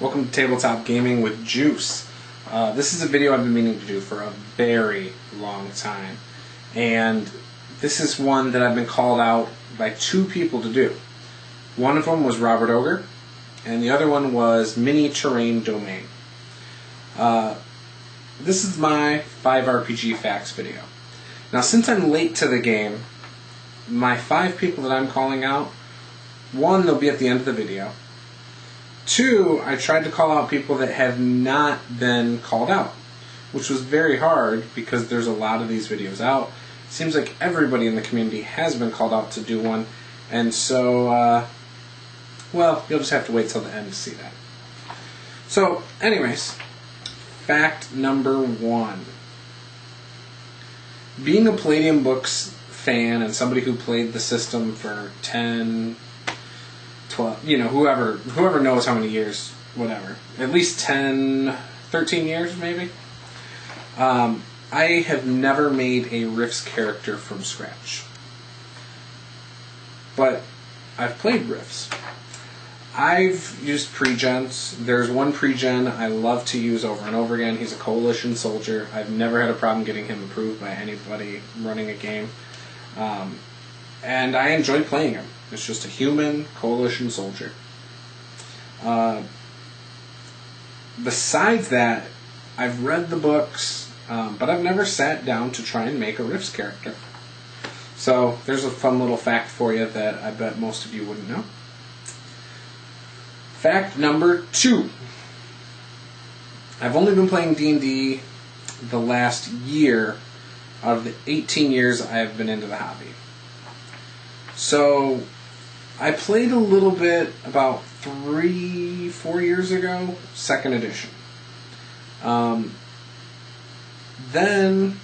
Welcome to Tabletop Gaming with Juice. This is a video I've been meaning to do for a very long time, and this is one that I've been called out by two people to do. One of them was Robert Ogre, and the other one was Mini Terrain Domain. This is my 5 RPG facts video. Now, since I'm late to the game, my 5 people that I'm calling out, one, they'll be at the end of the video. 2, I tried to call out people that have not been called out, which was very hard because there's a lot of these videos out. It seems like everybody in the community has been called out to do one, and so, well, you'll just have to wait till the end to see that. So, anyways, fact number 1. Being a Palladium Books fan and somebody who played the system for 10, 12, you know, whoever knows how many years, whatever, at least 10, 13 years maybe, I have never made a Riffs character from scratch. But I've played Riffs. I've used pre-gens. There's one pre-gen I love to use over and over again. He's a coalition soldier. I've never had a problem getting him approved by anybody running a game. And I enjoy playing him. It's just a human coalition soldier. Besides that, I've read the books, but I've never sat down to try and make a Riffs character. So there's a fun little fact for you that I bet most of you wouldn't know. Fact number 2. I've only been playing D&D the last year out of the 18 years I've been into the hobby. So I played a little bit about 3-4 years ago, 2nd edition. Then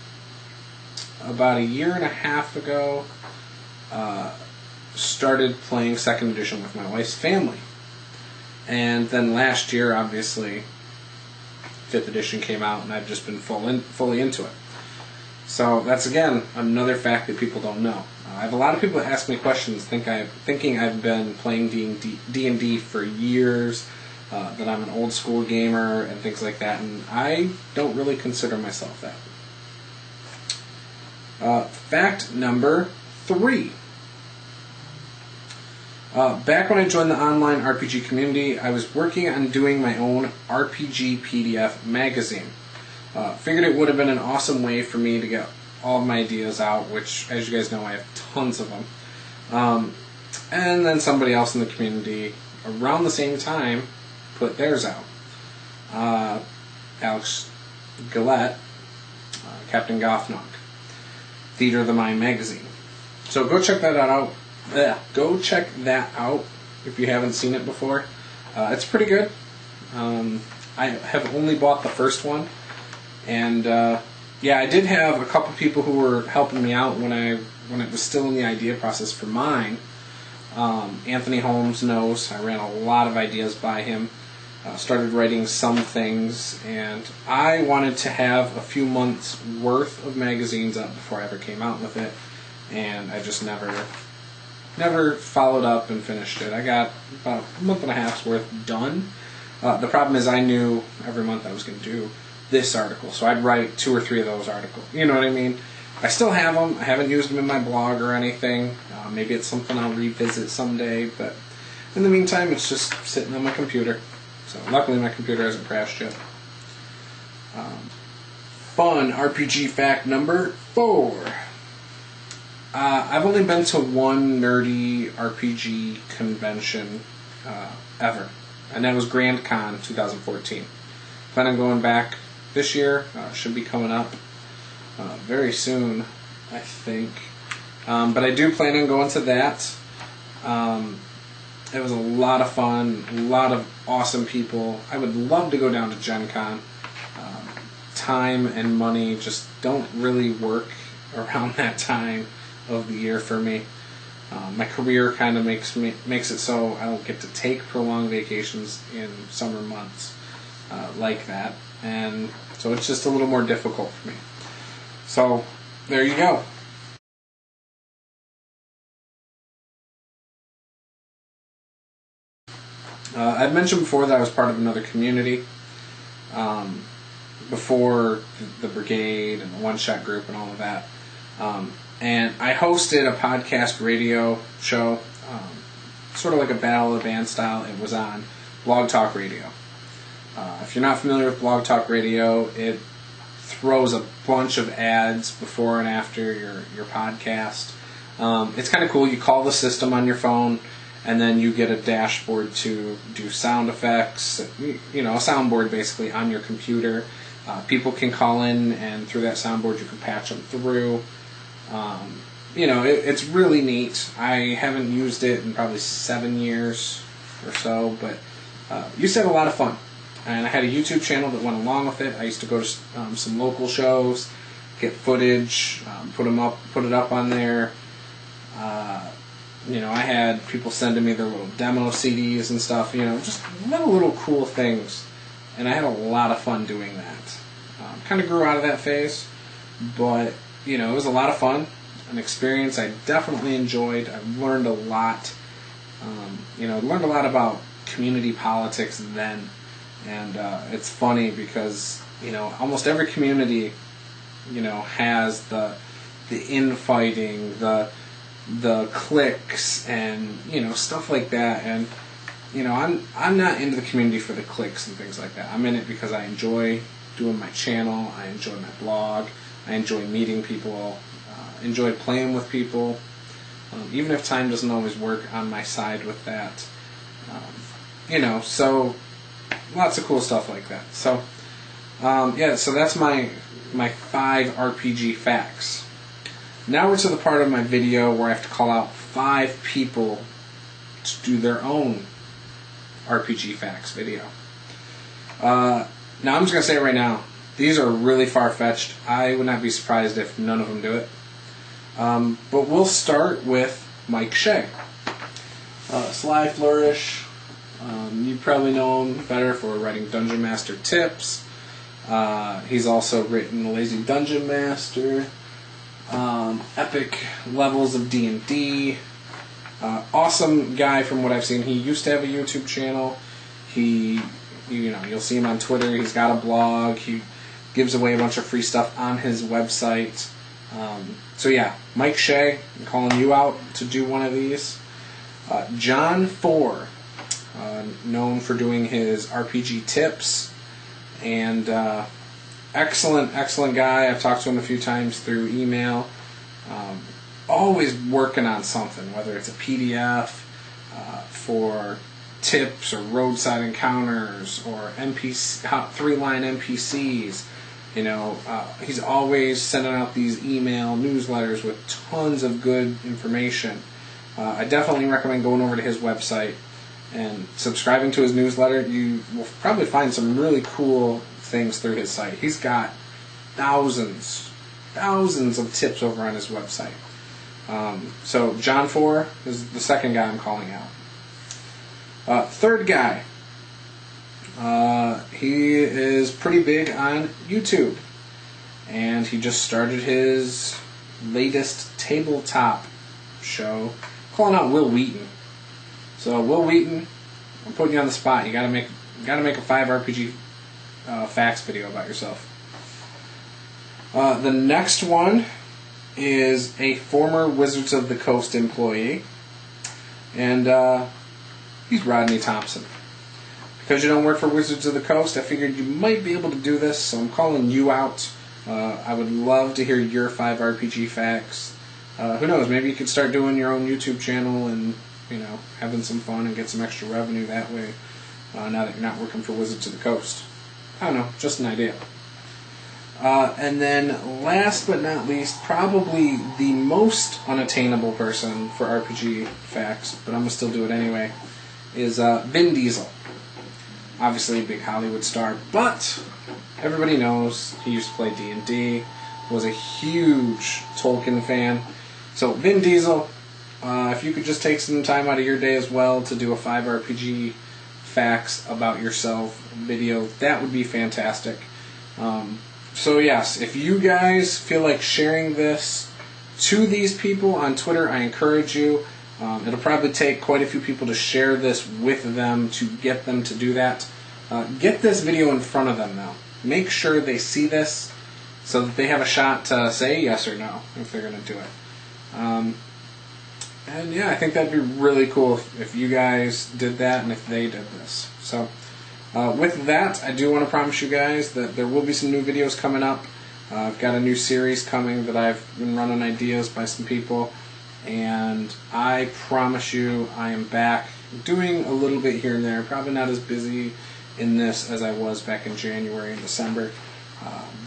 about a year and a half ago, started playing 2nd edition with my wife's family. And then last year, obviously, 5th edition came out, and I've just been fully into it. So that's, again, another fact that people don't know. I have a lot of people that ask me questions thinking I've been playing D&D for years, that I'm an old school gamer and things like that, and I don't really consider myself that. Fact number 3. Back when I joined the online RPG community, I was working on doing my own RPG PDF magazine. Figured it would have been an awesome way for me to get all of my ideas out, which, as you guys know, I have tons of them. And then somebody else in the community, around the same time, put theirs out. Alex Gillette, Captain Gothnog, Theater of the Mind magazine. So go check that out. Go check that out if you haven't seen it before. It's pretty good. I have only bought the first one, and yeah, I did have a couple people who were helping me out when it was still in the idea process for mine. Anthony Holmes knows I ran a lot of ideas by him. Started writing some things, and I wanted to have a few months worth of magazines up before I ever came out with it, and I just never followed up and finished it. I got about a month and a half's worth done. The problem is I knew every month I was going to do this article, so I'd write 2 or 3 of those articles. You know what I mean? I still have them. I haven't used them in my blog or anything. Maybe it's something I'll revisit someday, but in the meantime, it's just sitting on my computer. So luckily my computer hasn't crashed yet. Fun RPG fact number 4. I've only been to one nerdy RPG convention ever, and that was Grand Con 2014. Plan on going back this year. Should be coming up very soon, I think. But I do plan on going to that. It was a lot of fun, a lot of awesome people. I would love to go down to Gen Con. Time and money just don't really work around that time of the year for me. My career kind of makes it so I don't get to take prolonged vacations in summer months like that, and so it's just a little more difficult for me. So there you go. I've mentioned before that I was part of another community before the brigade and the one-shot group and all of that. And I hosted a podcast radio show, sort of like a Battle of the Band style. It was on Blog Talk Radio. If you're not familiar with Blog Talk Radio, it throws a bunch of ads before and after your podcast. It's kind of cool. You call the system on your phone, and then you get a dashboard to do sound effects, a soundboard basically on your computer. People can call in, and through that soundboard you can patch them through. It's really neat. I haven't used it in probably 7 years or so, but used to have a lot of fun. And I had a YouTube channel that went along with it. I used to go to some local shows, get footage, put it up on there. I had people sending me their little demo CDs and stuff, just little cool things. And I had a lot of fun doing that. Kind of grew out of that phase, but, it was a lot of fun, an experience I definitely enjoyed. I learned a lot, learned a lot about community politics then. And it's funny because, almost every community, has the infighting, the cliques, and stuff like that. And I'm not into the community for the cliques and things like that. I'm in it because I enjoy doing my channel, I enjoy my blog, I enjoy meeting people, enjoy playing with people, even if time doesn't always work on my side with that. So lots of cool stuff like that. So so that's my 5 RPG facts. Now we're to the part of my video where I have to call out 5 people to do their own RPG facts video. Now I'm just going to say it right now, these are really far-fetched. I would not be surprised if none of them do it. But we'll start with Mike Shea. Sly Flourish. You probably know him better for writing Dungeon Master tips. He's also written Lazy Dungeon Master, epic levels of D&D. Awesome guy from what I've seen. He used to have a YouTube channel. You'll see him on Twitter. He's got a blog. He gives away a bunch of free stuff on his website. Mike Shea, I'm calling you out to do one of these. John 4. Known for doing his RPG tips, and excellent guy. I've talked to him a few times through email. Always working on something, whether it's a PDF for tips or roadside encounters or NPC 3-line NPCs. He's always sending out these email newsletters with tons of good information. I definitely recommend going over to his website and subscribing to his newsletter. You will probably find some really cool things through his site. He's got thousands of tips over on his website. So John 4 is the second guy I'm calling out. Third guy, he is pretty big on YouTube, and he just started his latest tabletop show, calling out Will Wheaton. So Will Wheaton, I'm putting you on the spot. You gotta make a 5 RPG facts video about yourself. The next one is a former Wizards of the Coast employee, and he's Rodney Thompson. Because you don't work for Wizards of the Coast, I figured you might be able to do this, so I'm calling you out. I would love to hear your 5 RPG facts. Who knows, maybe you could start doing your own YouTube channel and having some fun and get some extra revenue that way, now that you're not working for Wizards of the Coast. I don't know, just an idea. And then last but not least, probably the most unattainable person for RPG facts, but I'm going to still do it anyway, is Vin Diesel. Obviously a big Hollywood star, but everybody knows he used to play D&D, was a huge Tolkien fan. So Vin Diesel, if you could just take some time out of your day as well to do a 5 RPG facts about yourself video, that would be fantastic. So yes, if you guys feel like sharing this to these people on Twitter, I encourage you. It'll probably take quite a few people to share this with them to get them to do that. Get this video in front of them though. Make sure they see this so that they have a shot to say yes or no if they're going to do it. And yeah, I think that'd be really cool if you guys did that and if they did this. So with that, I do want to promise you guys that there will be some new videos coming up. I've got a new series coming that I've been running ideas by some people, and I promise you I am back doing a little bit here and there. Probably not as busy in this as I was back in January and December,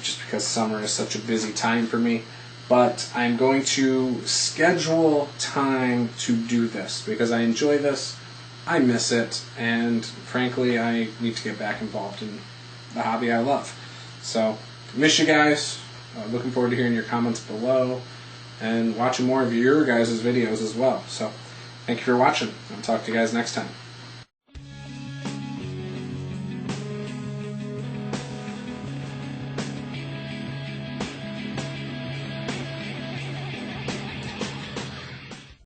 just because summer is such a busy time for me. But I'm going to schedule time to do this because I enjoy this, I miss it, and frankly I need to get back involved in the hobby I love. So, miss you guys, looking forward to hearing your comments below and watching more of your guys' videos as well. So, thank you for watching. I'll talk to you guys next time.